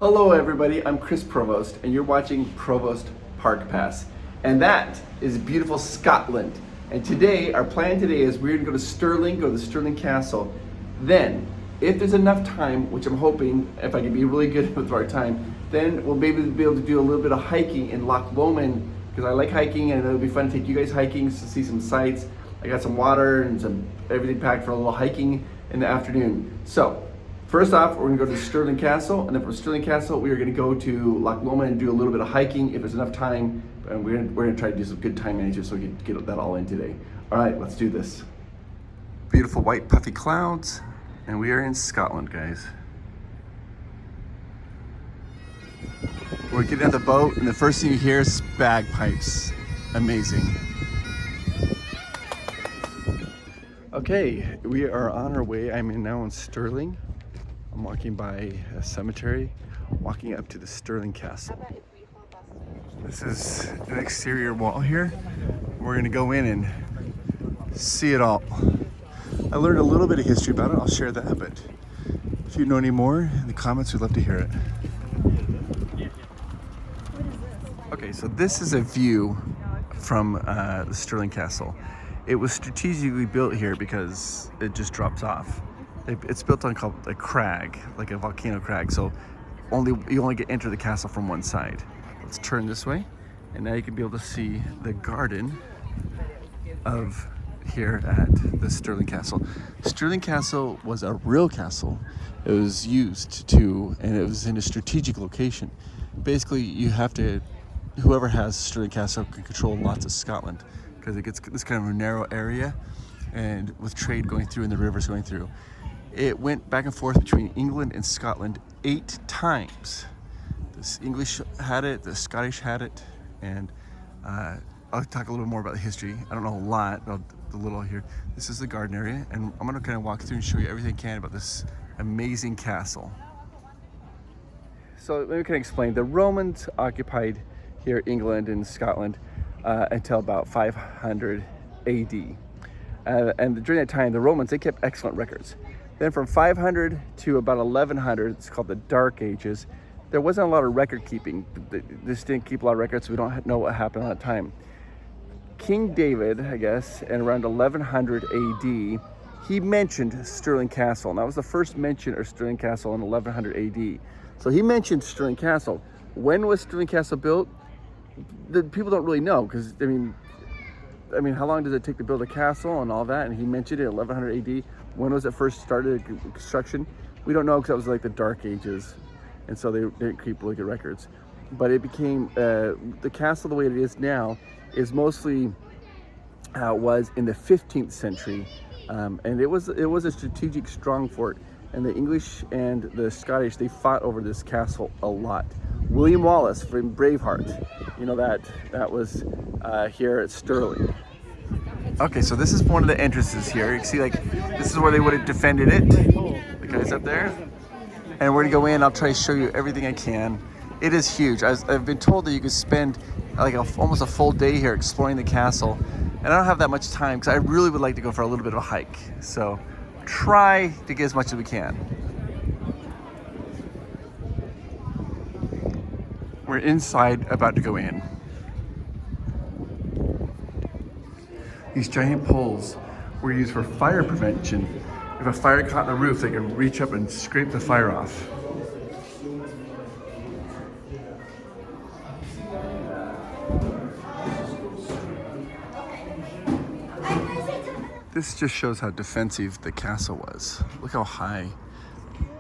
Hello everybody, I'm Chris Provost and you're watching Provost Park Pass. And that is beautiful Scotland. And today, our plan today is we're gonna go to Stirling, go to the Stirling Castle. Then, if there's enough time, which I'm hoping, if I can be really good with our time, then we'll maybe be able to do a little bit of hiking in Loch Lomond, because I like hiking and it'll be fun to take you guys hiking to see some sights. I got some water and some everything packed for a little hiking in the afternoon. So, first off, we're gonna go to Stirling Castle, and then from Stirling Castle, we are gonna go to Loch Lomond and do a little bit of hiking if there's enough time. And we're gonna try to do some good time management so we can get that all in today. All right, let's do this. Beautiful white puffy clouds, and we are in Scotland, guys. We're getting out the boat, and the first thing you hear is bagpipes. Amazing. Okay, we are on our way. I'm now in Stirling. I'm walking by a cemetery, walking up to the Stirling Castle. This is an exterior wall here. We're gonna go in and see it all. I learned a little bit of history about it. I'll share that, but if you know any more in the comments, we'd love to hear it. Okay, so this is a view from the Stirling Castle. It was strategically built here because it just drops off. It's built on called a crag, like a volcano crag. So you only enter the castle from one side. Let's turn this way, and now you can be able to see the garden of here at the Stirling Castle. Stirling Castle was a real castle. It was used to, and it was in a strategic location. Basically, whoever has Stirling Castle can control lots of Scotland because it gets this kind of a narrow area, and with trade going through and the rivers going through. It went back and forth between England and Scotland 8 times. The English had it, the Scottish had it, and I'll talk a little more about the history. I don't know a lot, but a little here. This is the garden area, and I'm gonna kind of walk through and show you everything I can about this amazing castle. So let me kind of explain. The Romans occupied here England and Scotland until about 500 AD. And during that time, the Romans, they kept excellent records. Then from 500 to about 1100, it's called the Dark Ages, there wasn't a lot of record keeping. This didn't keep a lot of records, so we don't know what happened at that time. King David, I guess, in around 1100 AD, he mentioned Stirling Castle. And that was the first mention of Stirling Castle in 1100 AD. So he mentioned Stirling Castle. When was Stirling Castle built? The people don't really know, because I mean, how long does it take to build a castle and all that? And he mentioned it in 1100 AD. When was it first started construction? We don't know, because that was like the Dark Ages. And so they didn't keep really good records. But it became, the castle the way it is now is mostly how it was in the 15th century. And it was a strategic strong fort. And the English and the Scottish, they fought over this castle a lot. William Wallace from Braveheart, you know, that was here at Stirling. Okay, so this is one of the entrances here. You can see, like, this is where they would have defended it. The guys up there. And we're gonna go in, I'll try to show you everything I can. It is huge. I've been told that you could spend like almost a full day here exploring the castle. And I don't have that much time because I really would like to go for a little bit of a hike. So try to get as much as we can. We're inside, about to go in. These giant poles were used for fire prevention. If a fire caught on the roof, they could reach up and scrape the fire off. This just shows how defensive the castle was. Look how high,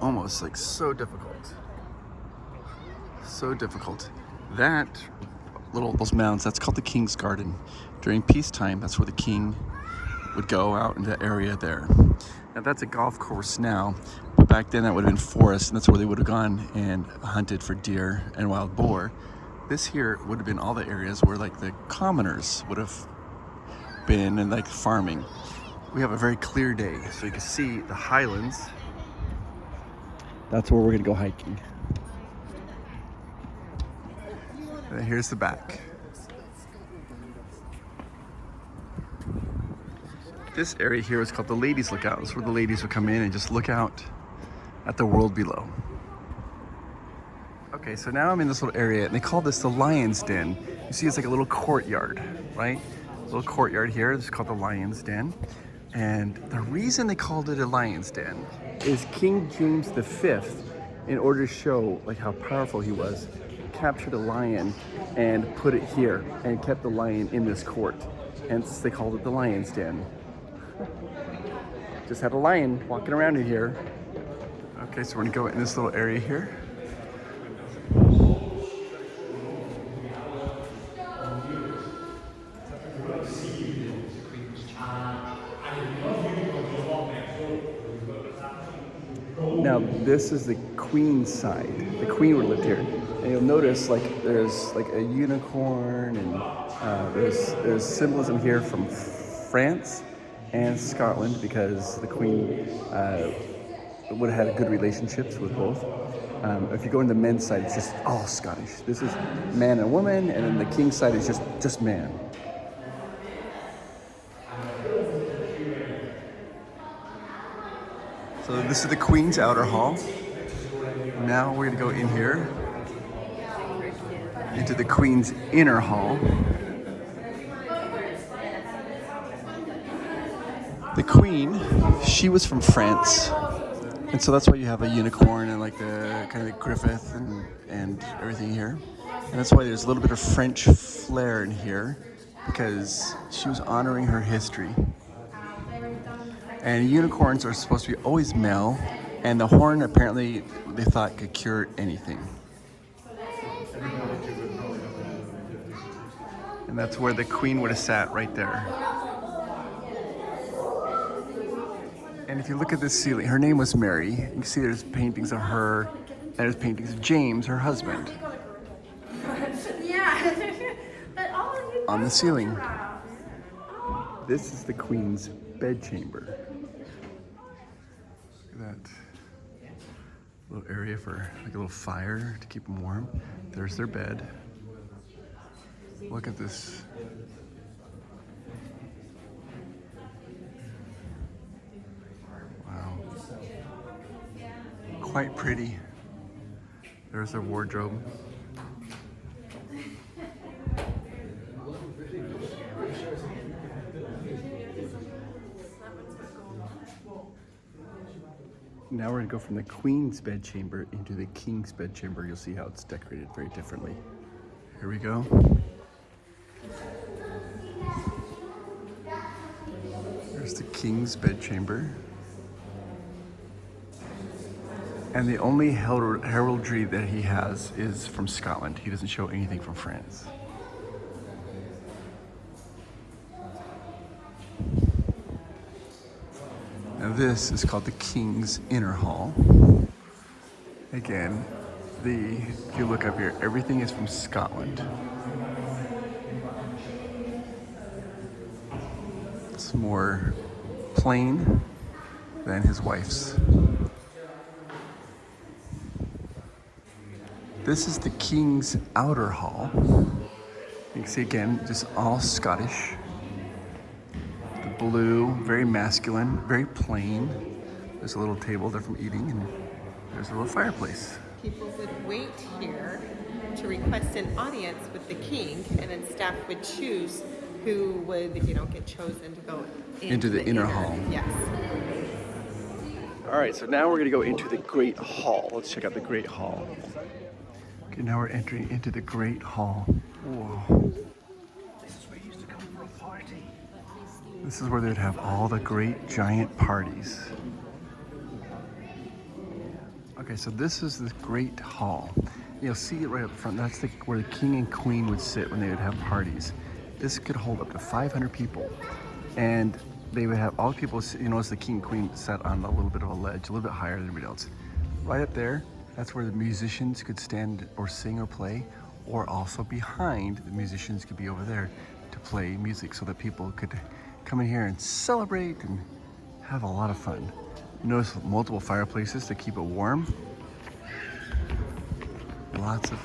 almost like so difficult. So difficult. Those mounds, that's called the King's Garden. During peacetime, that's where the king would go out in that area there. Now that's a golf course now, but back then that would have been forest, and that's where they would have gone and hunted for deer and wild boar. This here would have been all the areas where like the commoners would have been and like farming. We have a very clear day, so you can see the Highlands. That's where we're gonna go hiking. And here's the back. This area here is called the Ladies' Lookout. It's where the ladies would come in and just look out at the world below. Okay, so now I'm in this little area, and they call this the Lion's Den. You see, it's like a little courtyard, right? A little courtyard here. It's called the Lion's Den. And the reason they called it a Lion's Den is King James V, in order to show like how powerful he was, captured a lion and put it here and kept the lion in this court. Hence, they called it the Lion's Den. Just had a lion walking around in here. Okay, so we're gonna go in this little area here. Now, this is the Queen's side. The Queen would have lived here. And you'll notice like there's like a unicorn, and there's symbolism here from France and Scotland, because the Queen would have had good relationships with both. If you go in the men's side, it's just all Scottish. This is man and woman, and then the King's side is just man. So this is the Queen's outer hall. Now we're gonna go in here into the Queen's inner hall. The Queen, she was from France, and so that's why you have a unicorn and like the kind of the Griffith and everything here. And that's why there's a little bit of French flair in here, because she was honoring her history. And unicorns are supposed to be always male, and the horn apparently they thought could cure anything. And that's where the Queen would have sat, right there. And if you look at this ceiling, her name was Mary. You can see there's paintings of her, and there's paintings of James, her husband, on the ceiling. This is the Queen's bedchamber. Look at that little area for like a little fire to keep them warm. There's their bed. Look at this. Wow. Quite pretty. There's their wardrobe. Now we're gonna go from the Queen's bedchamber into the King's bedchamber. You'll see how it's decorated very differently. Here we go. There's the King's bedchamber. And the only heraldry that he has is from Scotland. He doesn't show anything from France. Now this is called the King's Inner Hall. Again, if you look up here, everything is from Scotland. It's more plain than his wife's. This is the King's Outer Hall. You can see again, just all Scottish. Blue, very masculine, very plain. There's a little table there from eating, and there's a little fireplace. People would wait here to request an audience with the king, and then staff would choose who would, get chosen to go into the inner hall. Yes. All right, so now we're gonna go into the Great Hall. Let's check out the Great Hall. Okay, now we're entering into the Great Hall. Whoa. This is where they'd have all the great giant parties. Okay, so this is the Great Hall. You'll see it right up front. That's where the king and queen would sit when they would have parties. This could hold up to 500 people. And they would have all the people, as the king and queen sat on a little bit of a ledge, a little bit higher than everybody else. Right up there, that's where the musicians could stand or sing or play, or also behind, the musicians could be over there to play music so that people could come in here and celebrate and have a lot of fun. Notice multiple fireplaces to keep it warm. Lots of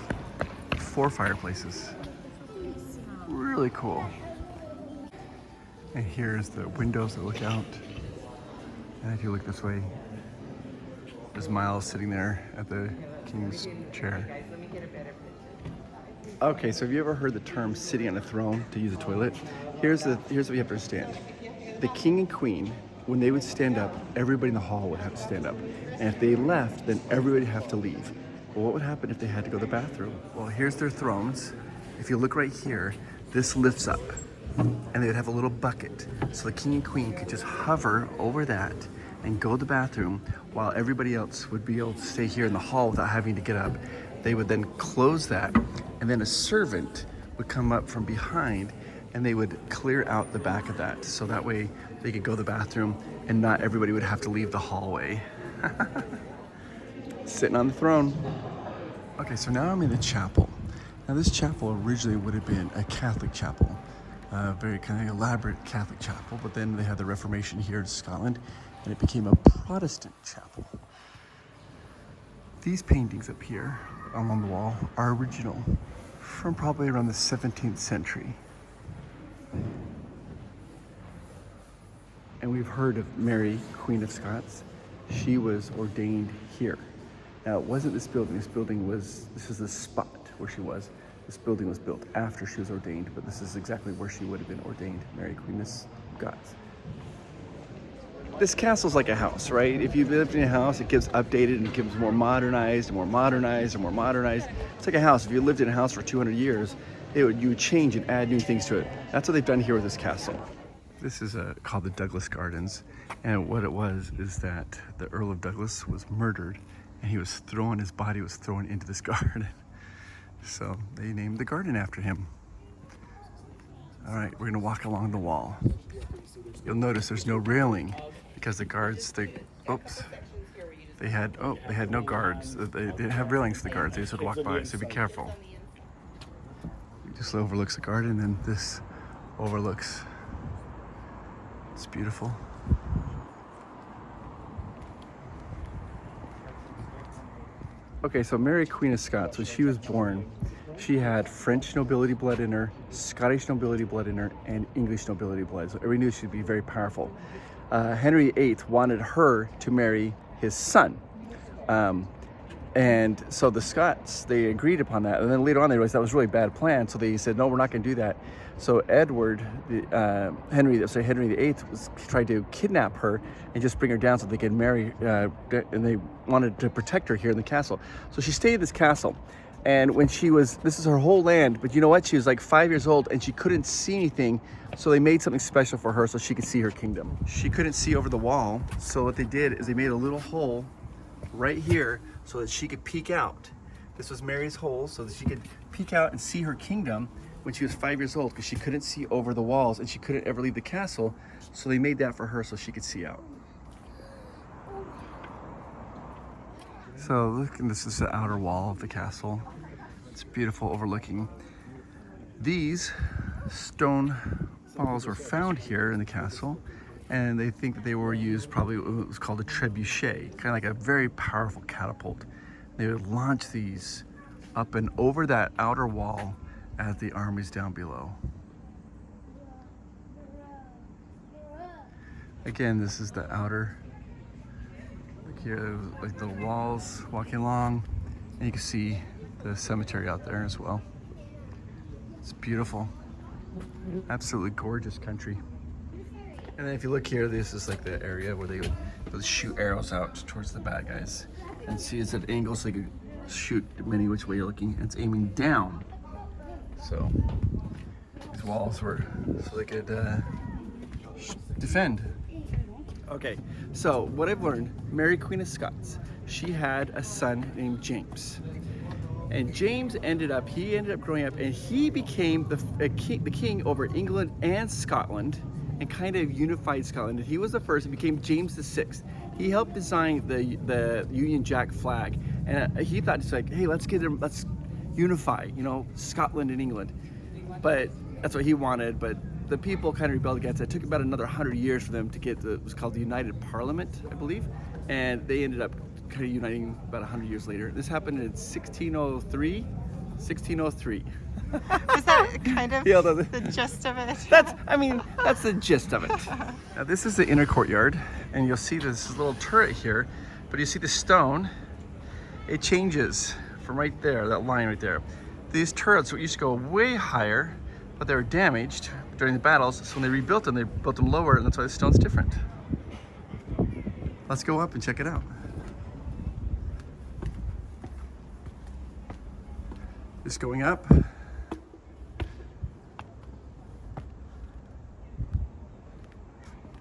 4 fireplaces. Really cool. And here's the windows that look out. And if you look this way, there's Miles sitting there at the King's chair. Okay, so have you ever heard the term sitting on a throne to use a toilet? Here's what you have to understand. The king and queen, when they would stand up, everybody in the hall would have to stand up. And if they left, then everybody would have to leave. Well, what would happen if they had to go to the bathroom? Well, here's their thrones. If you look right here, this lifts up. And they would have a little bucket. So the king and queen could just hover over that and go to the bathroom while everybody else would be able to stay here in the hall without having to get up. They would then close that, and then a servant would come up from behind and they would clear out the back of that. So that way they could go to the bathroom and not everybody would have to leave the hallway. Sitting on the throne. Okay, so now I'm in the chapel. Now this chapel originally would have been a Catholic chapel. Very kind of elaborate Catholic chapel, but then they had the Reformation here in Scotland and it became a Protestant chapel. These paintings up here along the wall are original from probably around the 17th century. And we've heard of Mary, Queen of Scots. She was ordained here. Now, it wasn't this building. This is the spot where she was. This building was built after she was ordained, but this is exactly where she would have been ordained, Mary, Queen of Scots. This castle's like a house, right? If you lived in a house, it gets updated and it gets more modernized and more modernized and more modernized. It's like a house. If you lived in a house for 200 years, you would change and add new things to it. That's what they've done here with this castle. This is called the Douglas Gardens, and what it was is that the Earl of Douglas was murdered, and his body was thrown into this garden. So they named the garden after him. All right, we're gonna walk along the wall. You'll notice there's no railing because the guards, they had no guards. They didn't have railings for the guards. They just would walk by, so be careful. It just overlooks the garden, and this overlooks. It's beautiful. Okay, so Mary, Queen of Scots, when she was born, she had French nobility blood in her, Scottish nobility blood in her, and English nobility blood. So everybody knew she'd be very powerful. Henry VIII wanted her to marry his son. And so the Scots, they agreed upon that. And then later on, they realized that was a really bad plan. So they said, no, we're not going to do that. So Henry VIII tried to kidnap her and just bring her down so they could marry, and they wanted to protect her here in the castle. So she stayed in this castle. And when this is her whole land, but you know what? She was like 5 years old and she couldn't see anything. So they made something special for her so she could see her kingdom. She couldn't see over the wall. So what they did is they made a little hole right here so that she could peek out. This was Mary's hole so that she could peek out and see her kingdom when she was 5 years old, because she couldn't see over the walls and she couldn't ever leave the castle. So they made that for her so she could see out. So look, and this is the outer wall of the castle. It's beautiful, overlooking. These stone balls were found here in the castle, and they think that they were used, probably it was called a trebuchet, kind of like a very powerful catapult. They would launch these up and over that outer wall at the armies down below. Again, this is the outer. Look here, like the walls walking along, and you can see the cemetery out there as well. It's beautiful. Absolutely gorgeous country. And then if you look here, this is like the area where they would shoot arrows out towards the bad guys. And see, it's at angles so you could shoot many which way you're looking. And it's aiming down. So these walls were so they could defend. Okay, so what I've learned, Mary, Queen of Scots, she had a son named James. And James ended up growing up, and he became the king over England and Scotland, and kind of unified Scotland. He was the first. He became James VI. He helped design the Union Jack flag, and he thought, it's like, hey, let's unify, Scotland and England. But that's what he wanted. But the people kind of rebelled against it. It took about another 100 years for them to get it was called the United Parliament, I believe, and they ended up kind of uniting about 100 years later. This happened in 1603. 1603. Was that kind of the gist of it? That's the gist of it. Now this is the inner courtyard, and you'll see this little turret here, but you see the stone, it changes from right there, that line right there. These turrets used to go way higher, but they were damaged during the battles, so when they rebuilt them, they built them lower, and that's why the stone's different. Let's go up and check it out. Just going up.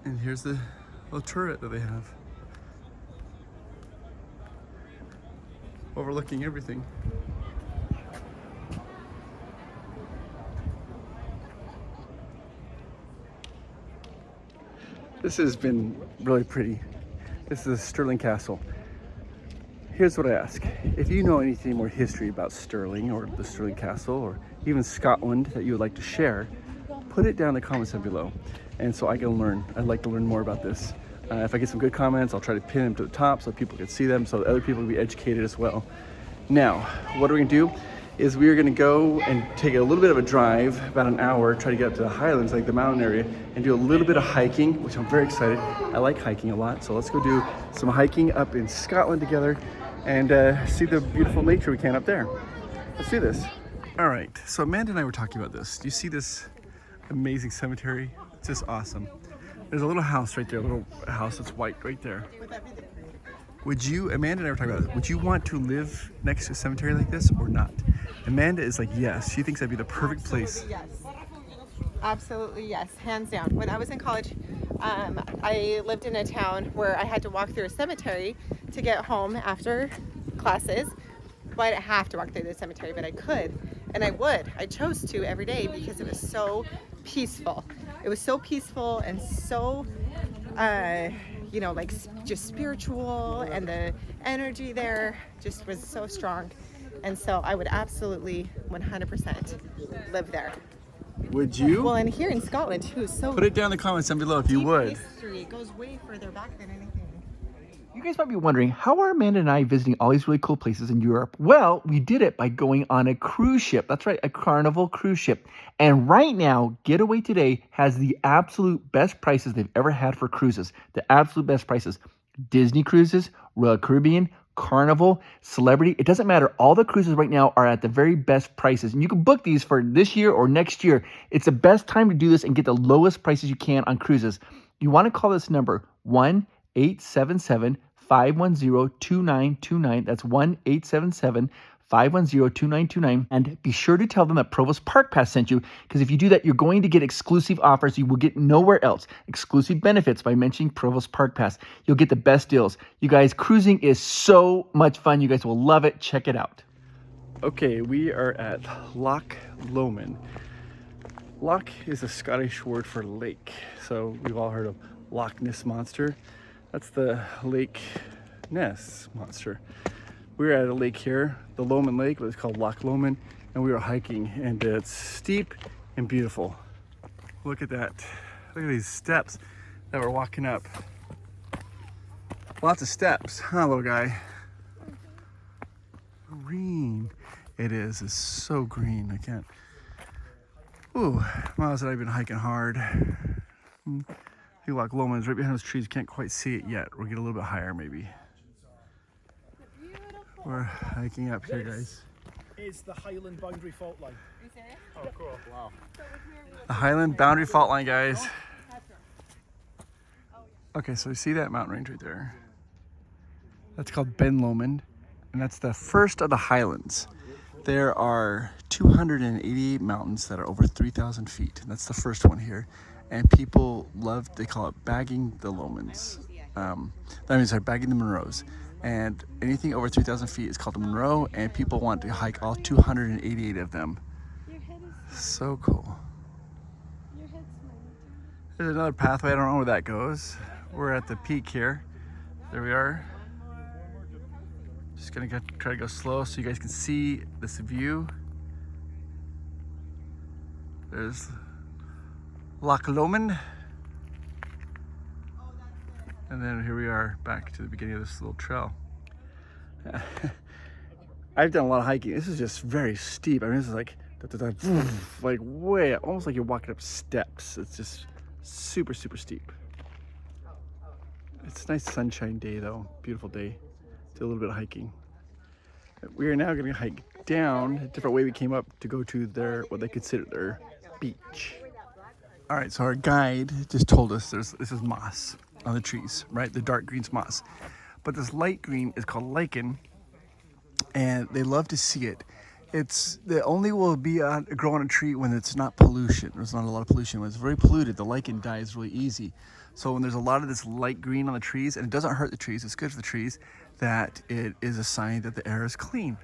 And here's the little turret that they have. Overlooking everything. This has been really pretty. This is the Stirling Castle. Here's what I ask. If you know anything more history about Stirling or the Stirling Castle or even Scotland that you would like to share, put it down in the comments down below. And so I can learn. I'd like to learn more about this. If I get some good comments, I'll try to pin them to the top so people can see them, so that other people can be educated as well. Now, what we're gonna do is we're gonna go and take a little bit of a drive, about an hour, try to get up to the Highlands, like the mountain area, and do a little bit of hiking, which I'm very excited. I like hiking a lot, so let's go do some hiking up in Scotland together and see the beautiful nature we can up there. Let's do this. All right, so Amanda and I were talking about this. Do you see this amazing cemetery? It's just awesome. There's a little house right there, a little house that's white right there. Would you, Amanda and I were talking about it, would you want to live next to a cemetery like this or not? Amanda is like, yes. She thinks that'd be the perfect place. Yes. Absolutely, yes. Hands down. When I was in college, I lived in a town where I had to walk through a cemetery to get home after classes. Well, I didn't have to walk through the cemetery, but I could. And I would. I chose to every day because it was so peaceful. It was so peaceful and so, you know, like just spiritual, and the energy there just was so strong. And so I would absolutely 100% live there. Would you? Well, and here in Scotland too, so put it down in the comments down below if you deep would. history. It goes way further back than anything. You guys might be wondering, how are Amanda and I visiting all these really cool places in Europe? Well, we did it by going on a cruise ship. That's right, a Carnival cruise ship. And right now, Getaway Today has the absolute best prices they've ever had for cruises. The absolute best prices. Disney Cruises, Royal Caribbean, Carnival, Celebrity. It doesn't matter. All the cruises right now are at the very best prices. And you can book these for this year or next year. It's the best time to do this and get the lowest prices you can on cruises. You want to call this number 1-877-510-2929. That's 1-877-510-2929. And be sure to tell them that Provost Park Pass sent you, because if you do that, you're going to get exclusive offers you will get nowhere else. Exclusive benefits by mentioning Provost Park Pass. You'll get the best deals. You guys, cruising is so much fun. You guys will love it. Check it out. Okay, we are at Loch Lomond. Loch is a Scottish word for lake. So we've all heard of Loch Ness Monster. That's the Lake Ness Monster. We're at a lake here, the Lomond Lake, but it's called Loch Lomond, and we were hiking, and it's steep and beautiful. Look at that. Look at these steps that we're walking up. Lots of steps, huh, little guy? Green. It is. It's so green. I can't. Ooh, Miles and I have been hiking hard. I think Loch Lomond is right behind those trees. You can't quite see it yet. We'll get a little bit higher, maybe. We're hiking up here, guys. Is the Highland boundary fault line. Is it? Oh, cool. Wow. The Highland boundary fault line, guys. Okay, so you see that mountain range right there? That's called Ben Lomond, and that's the first of the Highlands. There are 288 mountains that are over 3,000 feet, and that's the first one here. And people love, they call it bagging the Lomonds. That means they're bagging the Monroes. And anything over 3,000 feet is called a Monroe, and people want to hike all 288 of them. So cool. There's another pathway, I don't know where that goes. We're at the peak here. There we are. Just gonna try to go slow so you guys can see this view. There's Loch Lomond. And then here we are back to the beginning of this little trail. I've done a lot of hiking. This is just very steep. I mean, this is like way, almost like you're walking up steps. It's just super, super steep. It's a nice sunshine day though, beautiful day. Do a little bit of hiking. We are now going to hike down a different way we came up to go to their, what they consider their beach. All right, so our guide just told us this is moss on the trees, right? The dark green's moss. But this light green is called lichen, and they love to see it. It's the only will be grow on a tree when it's not pollution. There's not a lot of pollution. When it's very polluted, the lichen dies really easy. So when there's a lot of this light green on the trees, and it doesn't hurt the trees, it's good for the trees, that it is a sign that the air is clean.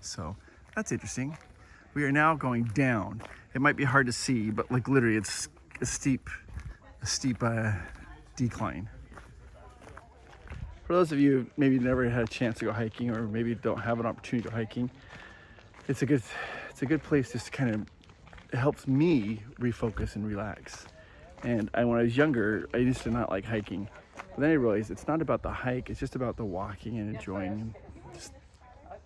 So that's interesting. We are now going down. It might be hard to see, but like literally it's a steep decline. For those of you who maybe never had a chance to go hiking, or maybe don't have an opportunity to go hiking, it's a good place just to kind of, it helps me refocus and relax. And when I was younger, I used to not like hiking. But then I realized it's not about the hike, it's just about the walking and enjoying and just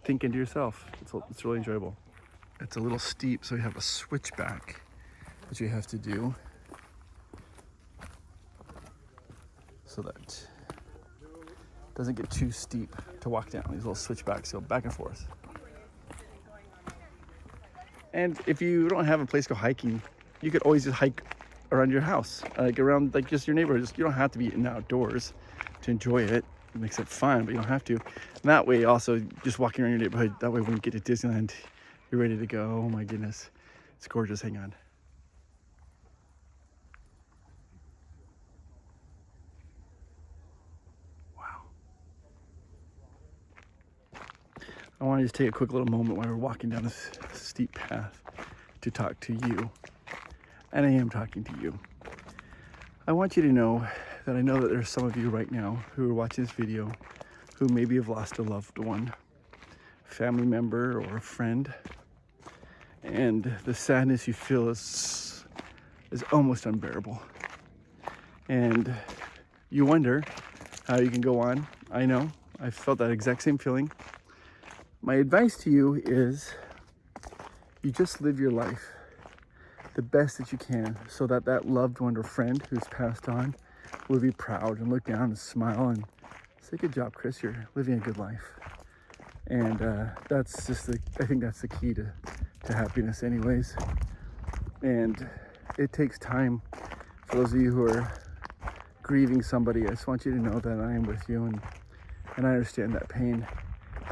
thinking to yourself. It's really enjoyable. It's a little steep, so we have a switchback, which you have to do so that it doesn't get too steep to walk down. These little switchbacks go back and forth. And if you don't have a place to go hiking, you could always just hike around your house, like around like just your neighborhood. You don't have to be in outdoors to enjoy it. It makes it fun, but you don't have to. And that way, also just walking around your neighborhood. That way, when you get to Disneyland, you're ready to go. Oh my goodness, it's gorgeous. Hang on. Wow. I want to just take a quick little moment while we're walking down this steep path to talk to you. And I am talking to you. I want you to know that I know that there's some of you right now who are watching this video who maybe have lost a loved one, family member, or a friend. And the sadness you feel is almost unbearable. And you wonder how you can go on. I know, I felt that exact same feeling. My advice to you is you just live your life the best that you can, so that that loved one or friend who's passed on will be proud and look down and smile and say, good job, Chris, you're living a good life. And that's just I think that's the key to happiness anyways. And it takes time. For those of you who are grieving somebody, I just want you to know that I am with you, and I understand that pain,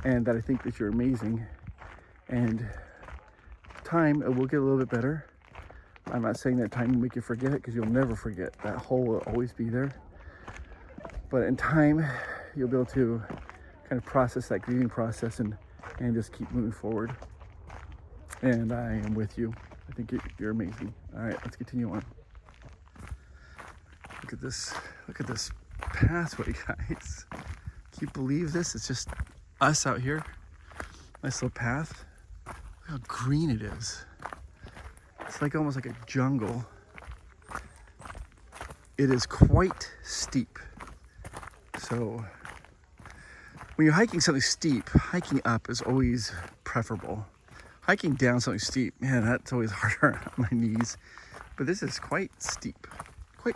and that I think that you're amazing. And time, it will get a little bit better. I'm not saying that time will make you forget it, because you'll never forget. That hole will always be there. But in time, you'll be able to kind of process that grieving process and just keep moving forward. And I am with you. I think you're amazing. All right, let's continue on. Look at this pathway, guys. Can you believe this? It's just us out here. Nice little path. Look how green it is. It's like almost like a jungle. It is quite steep. So when you're hiking something steep, hiking up is always preferable. Hiking down something steep, man, that's always harder on my knees. But this is quite steep. Quite.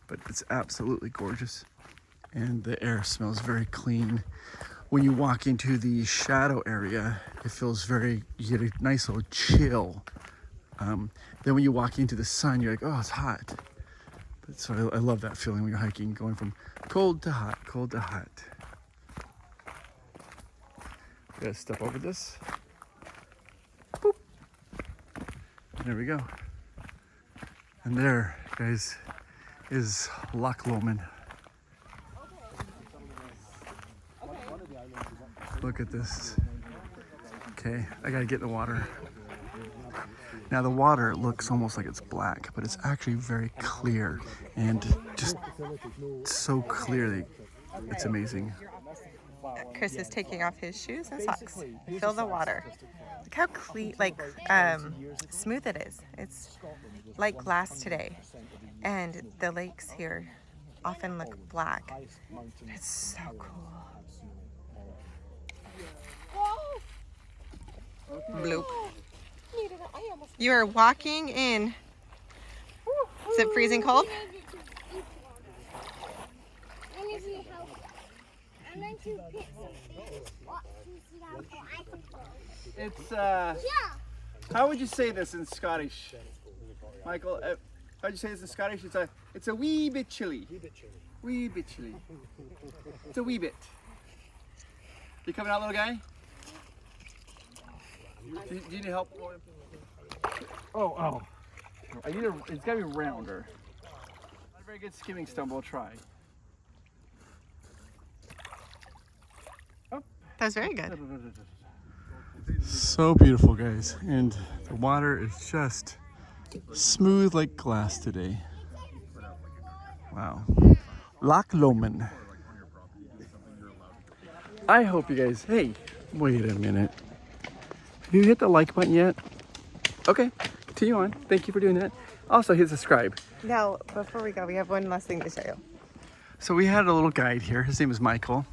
But it's absolutely gorgeous. And the air smells very clean. When you walk into the shadow area, it feels you get a nice little chill. Then when you walk into the sun, you're like, oh, it's hot. But so I love that feeling when you're hiking, going from cold to hot, cold to hot. Gotta step over this. Boop. There we go. And there, guys, is Loch Lomond. Look at this. Okay, I gotta get in the water. Now the water looks almost like it's black, but it's actually very clear, and just so clearly, it's amazing. Chris is taking off his shoes and socks. Feel the water. Look how clean, smooth it is. It's like glass today. And the lakes here often look black. It's so cool. Bloop. You are walking in. Is it freezing cold? I need help. I'm going to pick something. What? It's how would you say this in Scottish, Michael? How would you say this in Scottish? It's a wee bit chilly. Wee bit chilly. It's a wee bit. You coming out, little guy? Do you need help? Oh. I need it's gotta be rounder. Not a very good skimming stone, but we'll try. That's very good. So beautiful, guys, and the water is just smooth like glass today. Wow. Loch Lomond. I hope you guys, hey, wait a minute. Have you hit the like button yet? Okay, continue on. Thank you for doing that. Also hit subscribe. Now, before we go, we have one last thing to show you. So we had a little guide here. His name is Michael.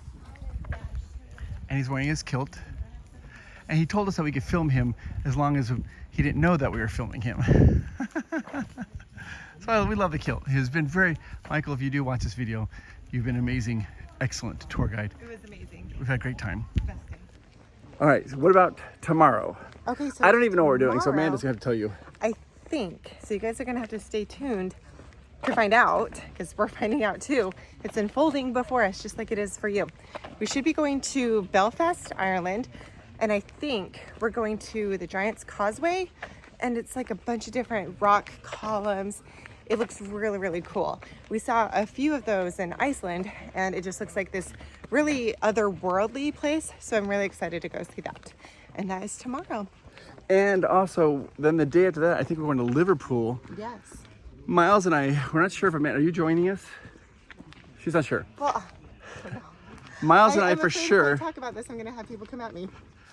And he's wearing his kilt. And he told us that we could film him as long as he didn't know that we were filming him. So we love the kilt. He's been Michael, if you do watch this video, you've been amazing, excellent tour guide. It was amazing. We've had a great time. Best day. All right, so what about tomorrow? Okay, so I don't even know what we're doing, so tomorrow, Amanda's gonna have to tell you. I think, so you guys are gonna have to stay tuned to find out, because we're finding out too. It's unfolding before us, just like it is for you. We should be going to Belfast, Ireland, and I think we're going to the Giant's Causeway, and it's like a bunch of different rock columns. It looks really, really cool. We saw a few of those in Iceland, and it just looks like this really otherworldly place, so I'm really excited to go see that. And that is tomorrow. And also, then the day after that, I think we're going to Liverpool. Yes. Miles and I, we're not sure if Amanda, are you joining us? She's not sure. Well, Miles and I I'm for afraid sure. If I talk about this, I'm gonna have people come at me.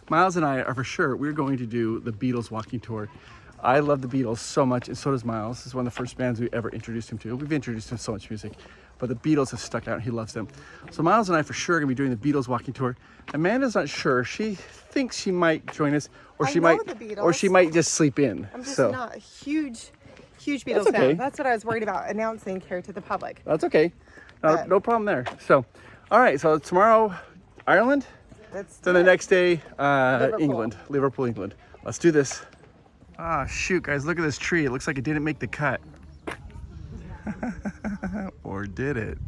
Miles and I are for sure, we're going to do the Beatles walking tour. I love the Beatles so much, and so does Miles. This is one of the first bands we ever introduced him to. We've introduced him to so much music, but the Beatles have stuck out, and he loves them. So Miles and I for sure are gonna be doing the Beatles walking tour. Amanda's not sure. She thinks she might join us, or I she know might, the Beatles. or she might just sleep in. I'm just so not a huge Beatles okay. fan. That's what I was worried about announcing here to the public. that's okay. No problem there. So, all right. So tomorrow, Ireland. That's Then the next day, England, Liverpool, England. Let's do this. Ah, shoot, guys, look at this tree. It looks like it didn't make the cut. Or did it?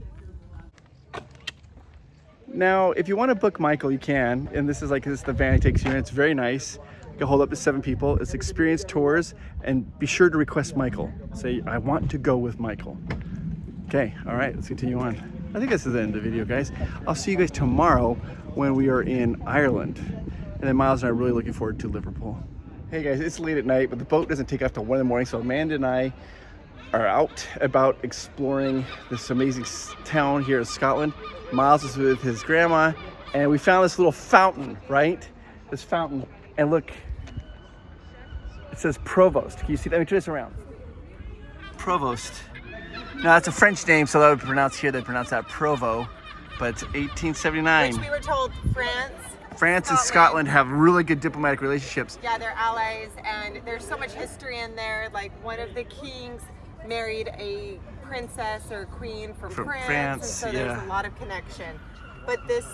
Now, if you want to book Michael, you can. And this is the van he takes you in. It's very nice. You can hold up to 7 people. It's experienced tours. And be sure to request Michael. Say, I want to go with Michael. Okay, all right, let's continue on. I think this is the end of the video, guys. I'll see you guys tomorrow when we are in Ireland. And then Miles and I are really looking forward to Liverpool. Hey guys, it's late at night, but the boat doesn't take off till 1 in the morning, so Amanda and I are out about exploring this amazing town here in Scotland. Miles is with his grandma, and we found this little fountain, right? This fountain, and look, it says Provost. Can you see that? Let me turn this around. Provost. Now that's a French name, so that would pronounce here, they pronounce that Provo, but it's 1879. Which we were told France and Scotland have really good diplomatic relationships. Yeah, they're allies, and there's so much history in there. Like one of the kings married a princess or queen from France, and so there's a lot of connection. But this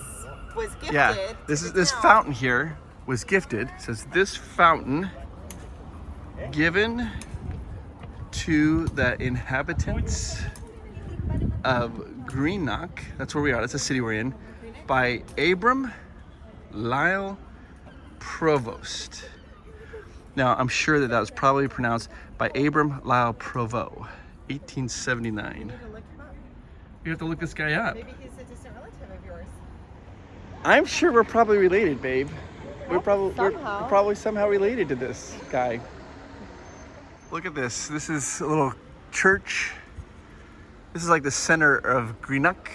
was gifted. Yeah, this fountain here was gifted. It says this fountain given to the inhabitants of Greenock. That's where we are. That's the city we're in. By Abram Lyle Provost. Now, I'm sure that was probably pronounced by Abram Lyle Provost, 1879. You have to look this guy up. Maybe he's a distant relative of yours. I'm sure we're probably related, babe. We're Somehow. probably somehow related to this guy. Look at this. This is a little church. This is like the center of Greenock.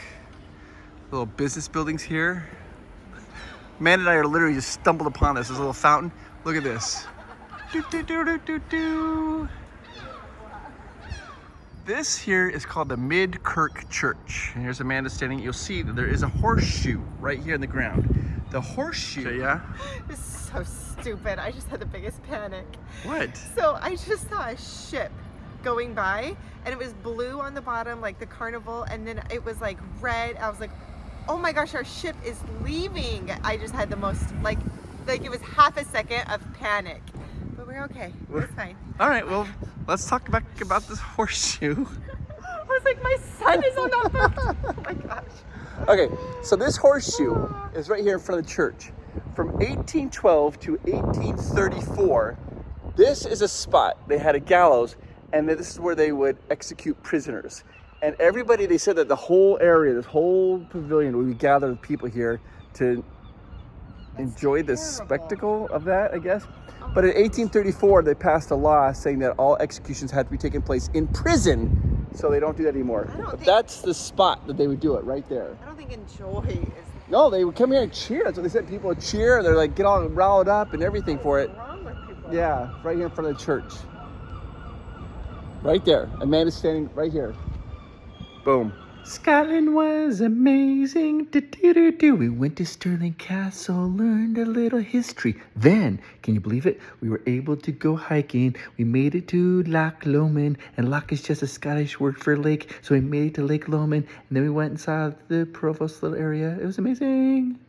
Little business buildings here. Man and I are literally just stumbled upon this little fountain. Look at this. This here is called the Mid-Kirk Church. And here's Amanda standing. You'll see that there is a horseshoe right here in the ground. The horseshoe. Yeah. This is so stupid. I just had the biggest panic. What? So I just saw a ship going by, and it was blue on the bottom, like the carnival, and then it was like red. I was like, oh my gosh, our ship is leaving. I just had the most, like, like it was half a second of panic. But we're okay. It's fine. All right, well, let's talk about this horseshoe. I was like, my son is on that boat. Oh my gosh. Okay, so this horseshoe is right here in front of the church. From 1812 to 1834, this is a spot. They had a gallows, and this is where they would execute prisoners. And everybody, they said that the whole area, this whole pavilion, would gather people here to enjoy the spectacle of that, I guess. But in 1834, they passed a law saying that all executions had to be taking place in prison, so they don't do that anymore. But that's the spot that they would do it, right there. I don't think enjoy is No, they would come here and cheer. That's what they said. People would cheer. They're like, get all riled up and everything for it. wrong with people. Yeah, right here in front of the church. Right there. A man is standing right here. Boom. Scotland was amazing. Do-do-do-do. We went to Stirling Castle, learned a little history. Then, can you believe it? We were able to go hiking. We made it to Loch Lomond, and Loch is just a Scottish word for lake. So we made it to Lake Lomond, and then we went and saw the Provost little area. It was amazing.